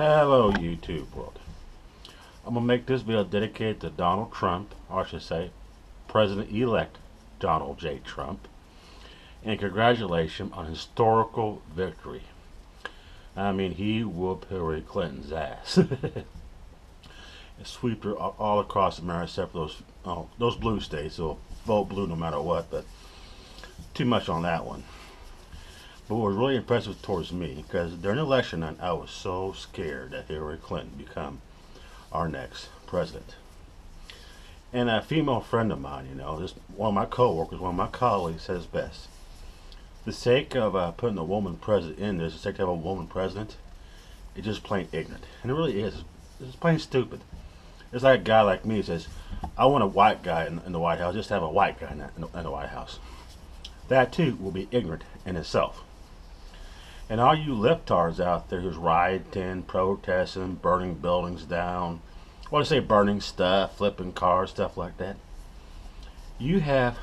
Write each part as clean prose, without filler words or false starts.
Hello YouTube world. I'm going to make this video dedicated to Donald Trump, or I should say President-elect Donald J. Trump, and congratulations on historical victory. I mean, he whooped Hillary Clinton's ass. Swept her all across America except for those blue states, so vote blue no matter what, but too much on that one. But what was really impressive towards me, because during the election night, I was so scared that Hillary Clinton become our next president. And a female friend of mine, just one of my co-workers, one of my colleagues says best. The sake of putting a woman president in there, the sake to have a woman president, it's just plain ignorant. And it really is. It's plain stupid. It's like a guy like me says, I want a white guy in the White House, just have a white guy in the White House. That too will be ignorant in itself. And all you leftards out there who's rioting, protesting, burning buildings down, what I say, burning stuff, flipping cars, stuff like that, you have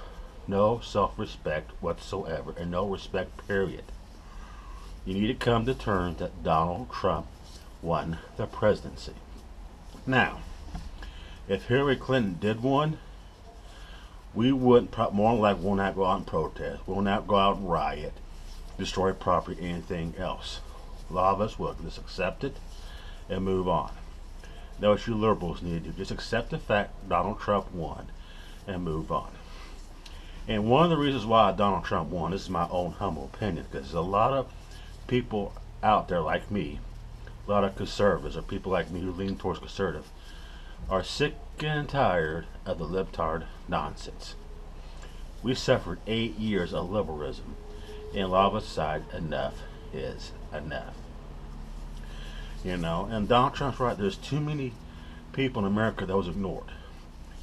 no self-respect whatsoever, and no respect, period. You need to come to terms that Donald Trump won the presidency. Now, if Hillary Clinton did win, we wouldn't, more than likely, will not go out and protest, will not go out and riot, destroy property, anything else. A lot of us will just accept it and move on. That's what you liberals need to do. Just accept the fact Donald Trump won and move on. And one of the reasons why Donald Trump won, this is my own humble opinion, because there's a lot of people out there like me, a lot of conservatives, or people like me who lean towards conservative, are sick and tired of the libtard nonsense. We suffered 8 years of liberalism, and a lot of us decide enough is enough. And Donald Trump's right, there's too many people in America that was ignored.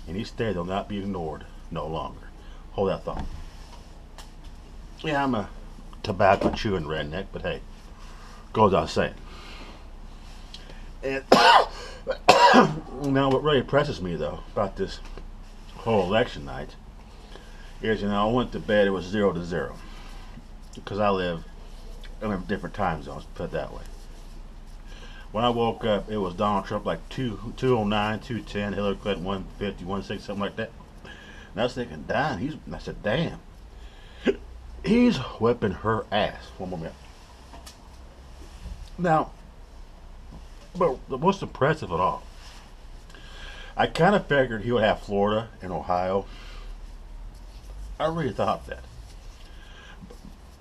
And each day they'll not be ignored no longer. Hold that thought. Yeah, I'm a tobacco chewing redneck, but hey, goes without saying. And now what really impresses me though about this whole election night is, I went to bed, it was 0-0. Because I live in different time zones, put it that way. When I woke up, it was Donald Trump like 209, 210, Hillary Clinton 150, 160, something like that. And I was thinking, I said, damn, he's whipping her ass. One more minute. Now, but the most impressive of all, I kind of figured he would have Florida and Ohio. I really thought that.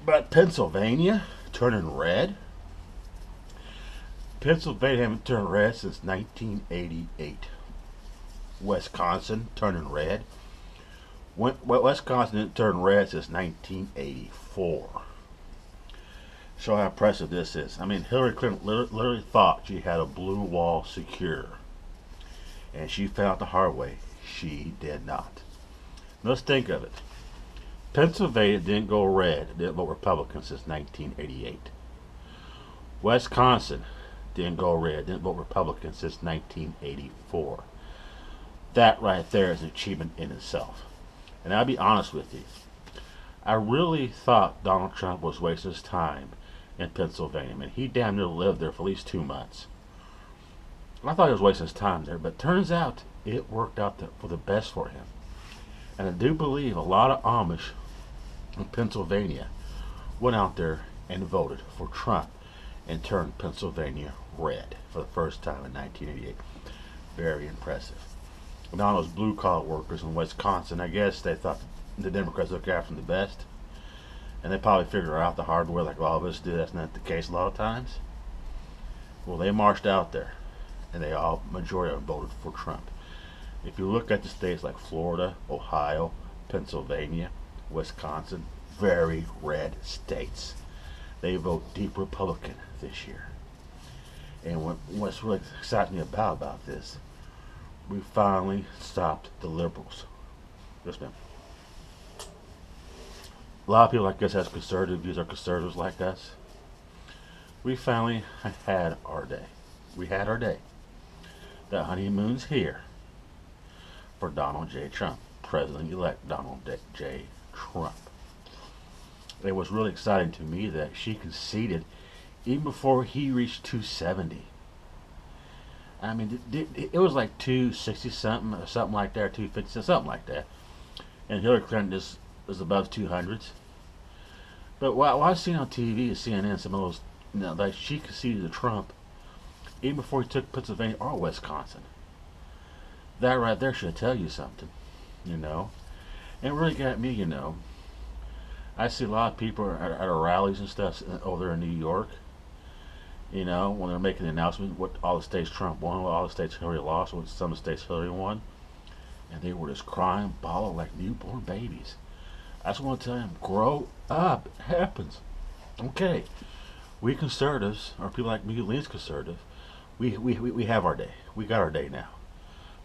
But Pennsylvania turning red? Pennsylvania haven't turned red since 1988. Wisconsin turning red. Wisconsin didn't turn red since 1984. Show how impressive this is. I mean, Hillary Clinton literally thought she had a blue wall secure. And she found out the hard way. She did not. Let's think of it. Pennsylvania didn't go red, didn't vote Republican since 1988. Wisconsin didn't go red, didn't vote Republican since 1984. That right there is an achievement in itself. And I'll be honest with you, I really thought Donald Trump was wasting his time in Pennsylvania. I mean, he damn near lived there for at least 2 months. I thought he was wasting his time there, but turns out it worked out for the best for him. And I do believe a lot of Amish in Pennsylvania went out there and voted for Trump and turned Pennsylvania red for the first time in 1988. Very impressive. And all those blue collar workers in Wisconsin, I guess they thought the Democrats look after them the best, and they probably figured out the hard way like all of us do. That's not the case a lot of times. Well, they marched out there, and they all, majority of them, voted for Trump. If you look at the states like Florida, Ohio, Pennsylvania, Wisconsin, very red states. They vote deep Republican this year. And what's really exciting me about this, we finally stopped the liberals. Yes, ma'am. A lot of people like us has conservative views, are conservatives like us. We finally had our day. We had our day. The honeymoon's here for Donald J. Trump, President-elect Donald J. Trump. It was really exciting to me that she conceded even before he reached 270. I mean, it was like 260 something or something like that, or 250 something like that. And Hillary Clinton is was above 200s. But what I've seen on TV, CNN, some of those, like she conceded to Trump even before he took Pennsylvania or Wisconsin. That right there should tell you something, you know. And it really got me, I see a lot of people at our rallies and stuff over there in New York, when they're making the announcement what all the states Trump won, what all the states Hillary lost, what some of the states Hillary won, and they were just crying, bawling like newborn babies. I just want to tell them, grow up. It happens. Okay, we conservatives, or people like me who leans conservative, we have our day. We got our day now.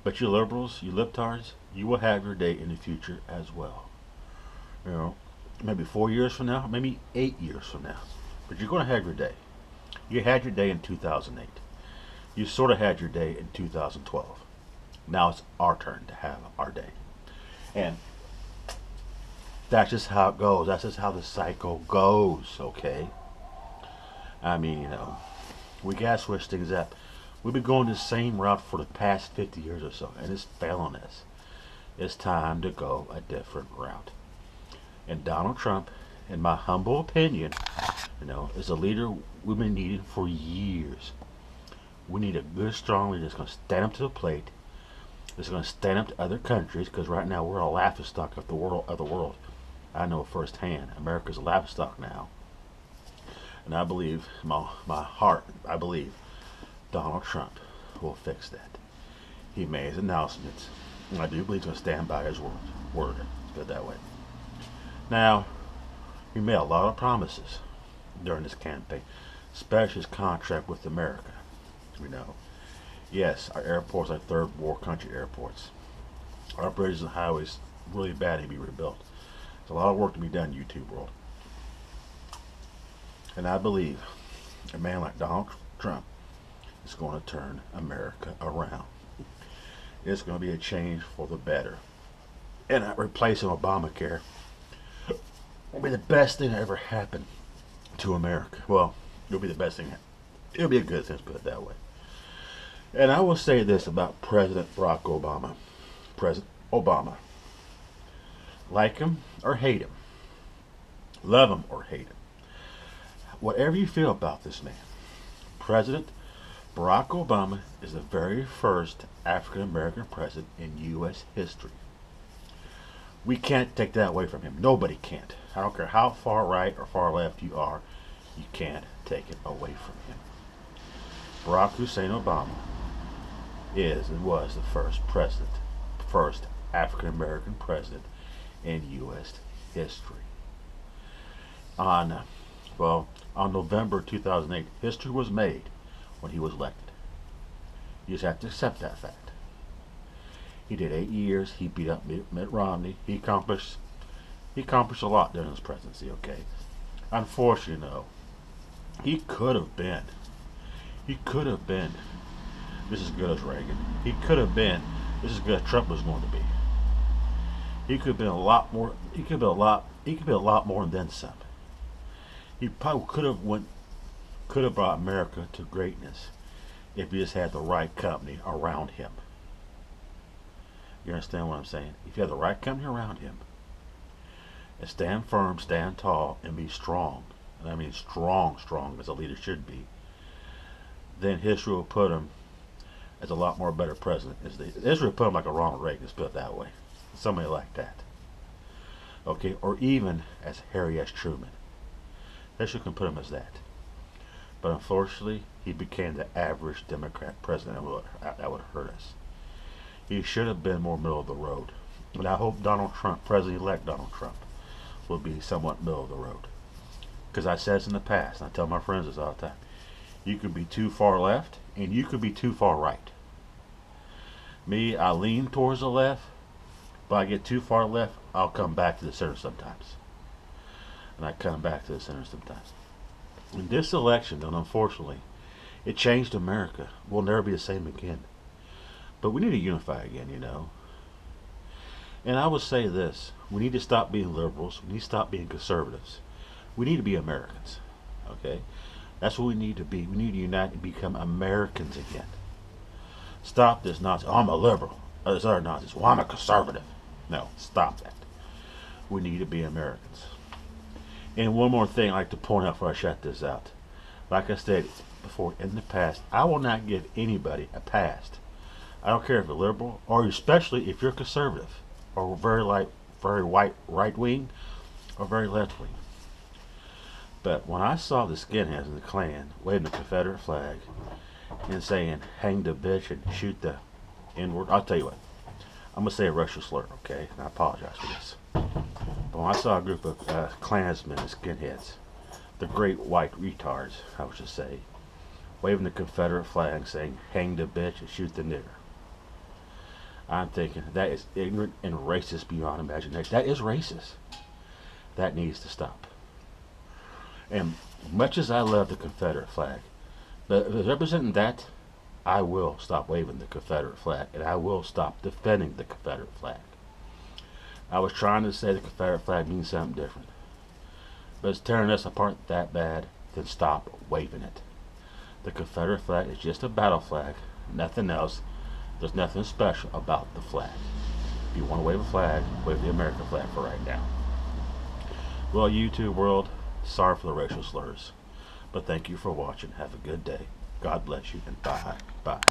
But you liberals, you libtards, you will have your day in the future as well. You know, maybe 4 years from now, maybe 8 years from now. But you're going to have your day. You had your day in 2008. You sort of had your day in 2012. Now it's our turn to have our day. And that's just how it goes. That's just how the cycle goes, okay? I mean, we got to switch things up. We've been going the same route for the past 50 years or so, and it's failing us. It's time to go a different route. And Donald Trump, in my humble opinion, is a leader we've been needing for years. We need a good, strong leader that's going to stand up to the plate. That's going to stand up to other countries, because right now we're a laughingstock of the world. I know firsthand. America's a laughingstock now. And I believe, my heart, I believe Donald Trump will fix that. He made his announcements, and I do believe he's going to stand by his word. Let's put it that way. Now, he made a lot of promises during this campaign, especially his contract with America. Yes, our airports are third world country airports. Our bridges and highways really bad to be rebuilt. There's a lot of work to be done, YouTube world. And I believe a man like Donald Trump is going to turn America around. It's going to be a change for the better. And replacing Obamacare will be the best thing that ever happened to America. Well, it'll be the best thing. It'll be a good thing, let's put it that way. And I will say this about President Barack Obama. President Obama. Like him or hate him. Love him or hate him. Whatever you feel about this man, President Barack Obama is the very first African American president in U.S. history. We can't take that away from him. Nobody can't. I don't care how far right or far left you are, you can't take it away from him. Barack Hussein Obama is and was the first African American president in U.S. history. On November 2008, history was made when he was elected. You just have to accept that fact. He did 8 years. He beat up Mitt Romney. He accomplished a lot during his presidency. Okay, unfortunately, no. He could have been just as good as Reagan. He could have been just as good as Trump was going to be. He could have been a lot more. He could be a lot more than some. He probably could have brought America to greatness if he just had the right company around him. You understand what I'm saying? If you have the right company around him, and stand firm, stand tall, and be strong, and I mean strong as a leader should be, then history will put him as a lot more better president. History will put him like a Ronald Reagan, let's put it that way. Somebody like that. Okay, or even as Harry S. Truman. History can put him as that. But unfortunately, he became the average Democrat president. That would hurt us. He should have been more middle of the road. And I hope Donald Trump, President-elect Donald Trump, will be somewhat middle of the road. Because I said this in the past, and I tell my friends this all the time. You could be too far left, and you could be too far right. Me, I lean towards the left, but I get too far left, I'll come back to the center sometimes. And I come back to the center sometimes. In this election, then unfortunately, it changed America. We'll never be the same again. But we need to unify again, And I would say this. We need to stop being liberals. We need to stop being conservatives. We need to be Americans. Okay? That's what we need to be. We need to unite and become Americans again. Stop this nonsense. Oh, I'm a liberal. This other nonsense. Well, I'm a conservative. No, stop that. We need to be Americans. And one more thing I'd like to point out before I shut this out. Like I stated before, in the past, I will not give anybody a pass. I don't care if you're liberal, or especially if you're conservative, or very white right wing, or very left wing. But when I saw the skinheads in the Klan waving the Confederate flag and saying "hang the bitch" and shoot the N-word, I'll tell you what. I'm gonna say a racial slur, okay? And I apologize for this. But when I saw a group of Klansmen and skinheads, the great white retards, I would just say, waving the Confederate flag saying "hang the bitch" and shoot the nigger, I'm thinking that is ignorant and racist beyond imagination. That is racist. That needs to stop. And much as I love the Confederate flag, but representing that, I will stop waving the Confederate flag, and I will stop defending the Confederate flag. I was trying to say the Confederate flag means something different, but it's tearing us apart that bad, then stop waving it. The Confederate flag is just a battle flag, nothing else. There's nothing special about the flag. If you want to wave a flag, wave the American flag for right now. Well, YouTube world, sorry for the racial slurs, but thank you for watching. Have a good day. God bless you, and bye. Bye.